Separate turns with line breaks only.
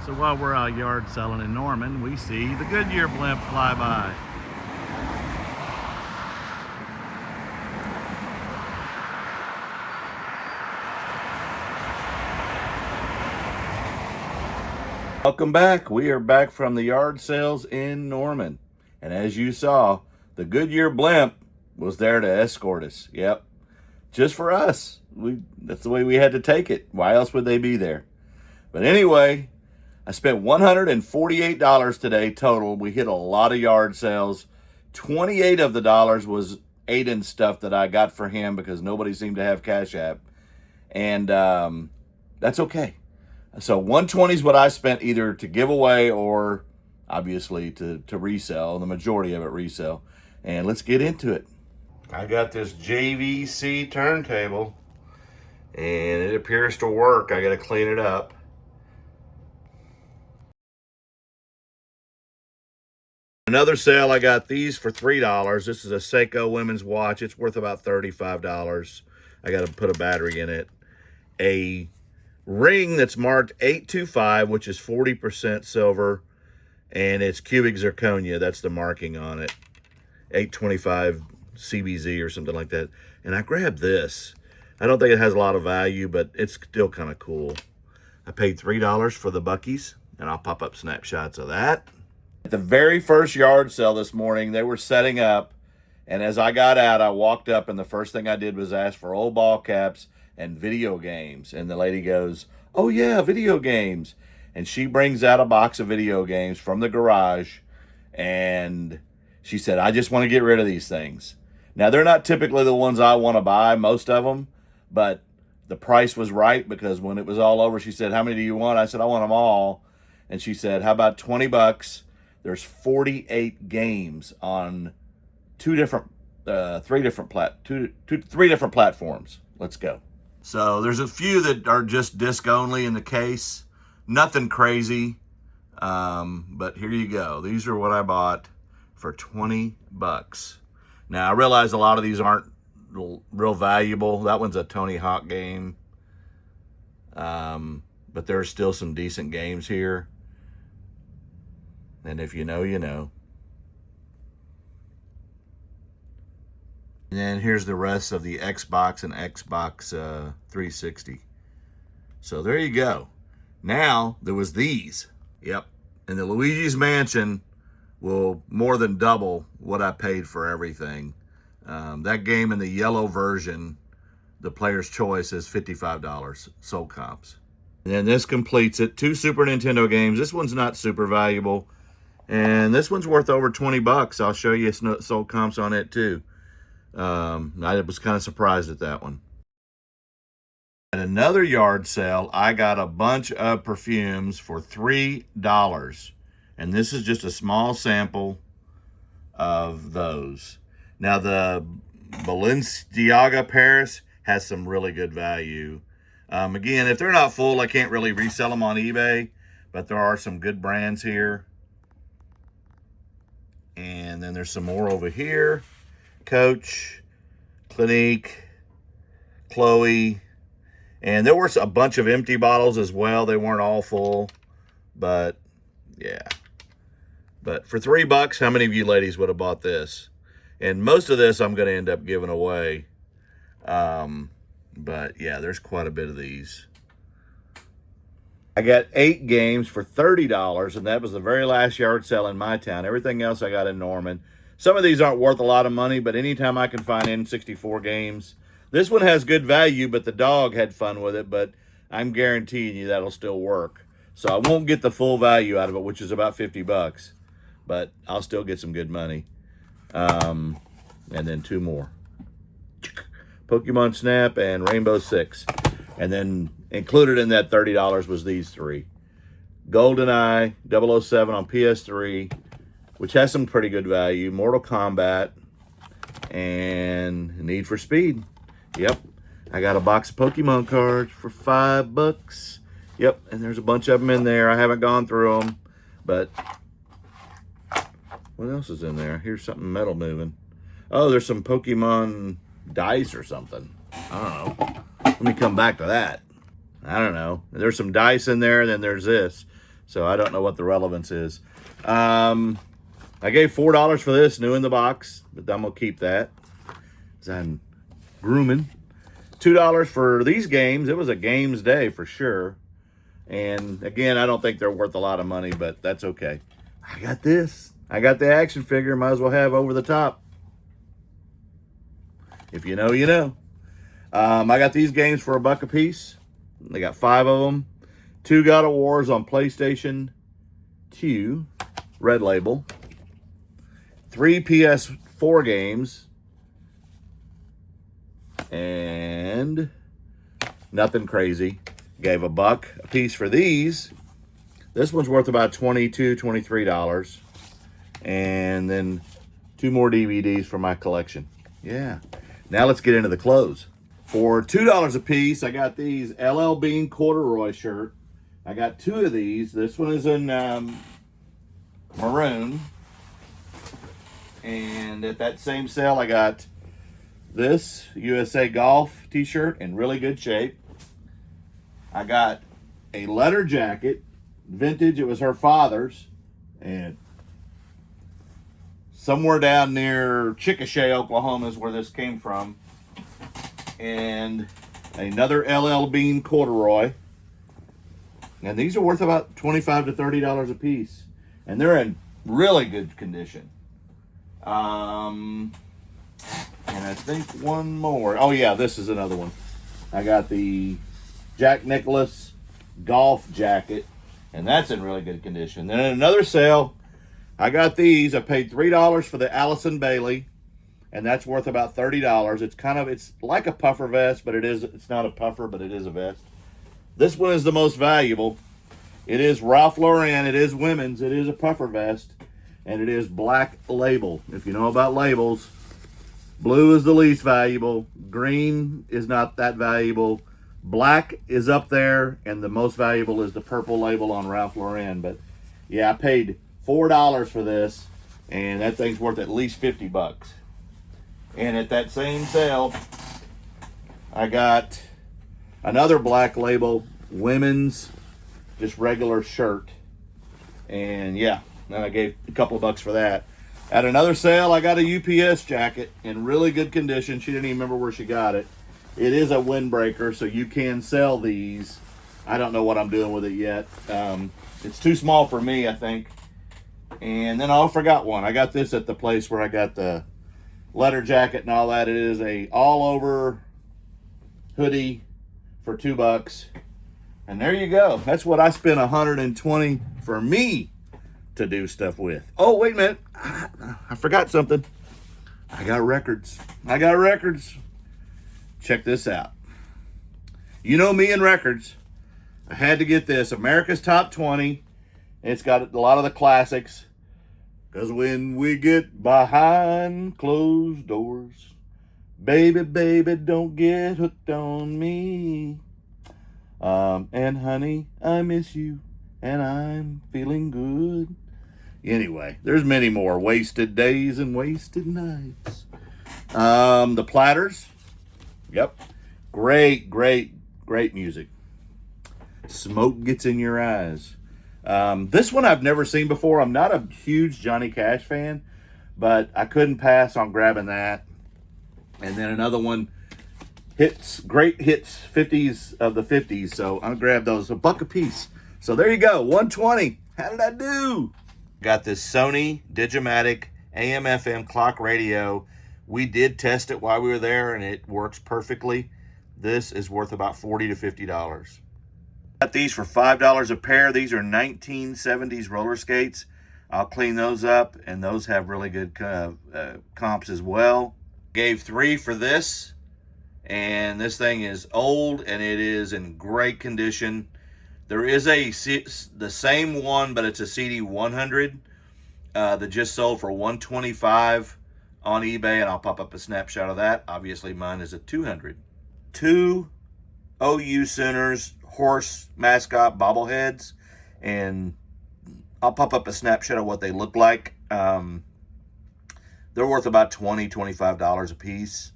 So while we're out yard selling in Norman, we see the Goodyear Blimp fly by. Welcome back. We are back from the yard sales in Norman. And as you saw, the Goodyear Blimp was there to escort us. Yep. Just for us. That's the way we had to take it. Why else would they be there? But anyway, I spent $148 today total. We hit a lot of yard sales. 28 of the dollars was Aiden stuff that I got for him because nobody seemed to have Cash App. And that's okay. So 120 is what I spent either to give away or obviously to resell. The majority of it resell. And let's get into it. I got this JVC turntable and it appears to work. I got to clean it up. Another sale, I got these for $3. This is a Seiko women's watch. It's worth about $35. I got to put a battery in it. A ring that's marked 825, which is 40% silver, and it's cubic zirconia. That's the marking on it. 825 CBZ or something like that. And I grabbed this. I don't think it has a lot of value, but it's still kind of cool. I paid $3 for the Buckies, and I'll pop up snapshots of that. At the very first yard sale this morning, they were setting up, and as I got out, I walked up, and the first thing I did was ask for old ball caps and video games. And the lady goes, "Oh yeah, video games." And she brings out a box of video games from the garage, and she said, "I just want to get rid of these things." Now, they're not typically the ones I want to buy, most of them, but the price was right because when it was all over, she said, "How many do you want?" I said, "I want them all." And she said, "How about 20 bucks? There's 48 games on three different platforms. Let's go." So there's a few that are just disc only in the case. Nothing crazy. But here you go. These are what I bought for 20 bucks. Now I realize a lot of these aren't real valuable. That one's a Tony Hawk game. But there's still some decent games here. And if you know, you know. And then here's the rest of the Xbox and Xbox 360. So there you go. Now, there was these. Yep. And the Luigi's Mansion will more than double what I paid for everything. That game in the yellow version, the player's choice, is $55, sold comps. And then this completes it. 2 Super Nintendo games. This one's not super valuable. And this one's worth over 20 bucks. I'll show you sold comps on it too. I was kind of surprised at that one. At another yard sale, I got a bunch of perfumes for $3. And this is just a small sample of those. Now, the Balenciaga Paris has some really good value. Again, if they're not full, I can't really resell them on eBay. But there are some good brands here. And then there's some more over here. Coach, Clinique, Chloe. And there were a bunch of empty bottles as well. They weren't all full. But, yeah. But for $3, how many of you ladies would have bought this? And most of this I'm going to end up giving away. But, yeah, there's quite a bit of these. I got 8 games for $30, and that was the very last yard sale in my town. Everything else I got in Norman. Some of these aren't worth a lot of money, but anytime I can find N64 games. This one has good value, but the dog had fun with it, but I'm guaranteeing you that'll still work. So I won't get the full value out of it, which is about 50 bucks, but I'll still get some good money. And then 2 more. Pokemon Snap and Rainbow Six. And then included in that $30 was these 3. GoldenEye 007 on PS3, which has some pretty good value. Mortal Kombat and Need for Speed. Yep. I got a box of Pokemon cards for $5. Yep. And there's a bunch of them in there. I haven't gone through them, but what else is in there? Here's something metal moving. Oh, there's some Pokemon dice or something. I don't know. Let me come back to that. I don't know. There's some dice in there, and then there's this. So I don't know what the relevance is. I gave $4 for this, new in the box, but I'm going to keep that. I'm grooming. $2 for these games. It was a games day for sure. And again, I don't think they're worth a lot of money, but that's okay. I got this. I got the action figure. Might as well have over the top. If you know, you know. I got these games for $1 a piece. They got 5 of them. 2 God of Wars on PlayStation 2, red label. 3 PS4 games. And nothing crazy. Gave $1 a piece for these. This one's worth about $22, $23. And then 2 more DVDs for my collection. Yeah. Now let's get into the clothes. For $2 a piece, I got these LL Bean corduroy shirt. I got 2 of these. This one is in maroon. And at that same sale, I got this USA Golf t-shirt in really good shape. I got a leather jacket, vintage. It was her father's. And somewhere down near Chickasha, Oklahoma is where this came from. And another LL Bean corduroy. And these are worth about $25 to $30 a piece. And they're in really good condition. And I think one more. Oh yeah, this is another one. I got the Jack Nicklaus golf jacket. And that's in really good condition. Then in another sale, I got these. I paid $3 for the Allison Bailey. And that's worth about $30. It's like a puffer vest, but it's not a puffer, but it is a vest. This one is the most valuable. It is Ralph Lauren. It is women's. It is a puffer vest. And it is black label. If you know about labels, blue is the least valuable. Green is not that valuable. Black is up there. And the most valuable is the purple label on Ralph Lauren. But yeah, I paid $4 for this. And that thing's worth at least $50. And at that same sale, I got another black label women's just regular shirt. And yeah, then I gave a couple of bucks for that. At another sale, I got a UPS jacket in really good condition. She didn't even remember where she got it. It is a windbreaker, so you can sell these. I don't know what I'm doing with it yet. It's too small for me, I think. And then I forgot one. I got this at the place where I got the leather jacket and all that. It is a all-over hoodie for $2. And there you go. That's what I spent $120 for me to do stuff with. Oh, wait a minute. I forgot something. I got records. Check this out. You know me and records. I had to get this. America's Top 20. It's got a lot of the classics. Because when we get behind closed doors, baby, baby, don't get hooked on me. And honey, I miss you, and I'm feeling good. Anyway, there's many more. Wasted days and wasted nights. The Platters. Yep. Great music. Smoke gets in your eyes. This one I've never seen before. I'm not a huge Johnny Cash fan, but I couldn't pass on grabbing that. And then another one, great hits, 50s of the 50s. So I'll grab those, $1 a piece. So there you go, $120. How did I do? Got this Sony Digimatic AM/FM clock radio. We did test it while we were there, and it works perfectly. This is worth about $40 to $50. Got these for $5 a pair. These are 1970s roller skates. I'll clean those up, and those have really good comps as well. Gave $3 for this, and this thing is old, and it is in great condition. There is the same one, but it's a CD100 that just sold for $125 on eBay, and I'll pop up a snapshot of that. Obviously, mine is a 200. 2 OU Sooners horse mascot bobbleheads, and I'll pop up a snapshot of what they look like. They're worth about $20, $25 a piece.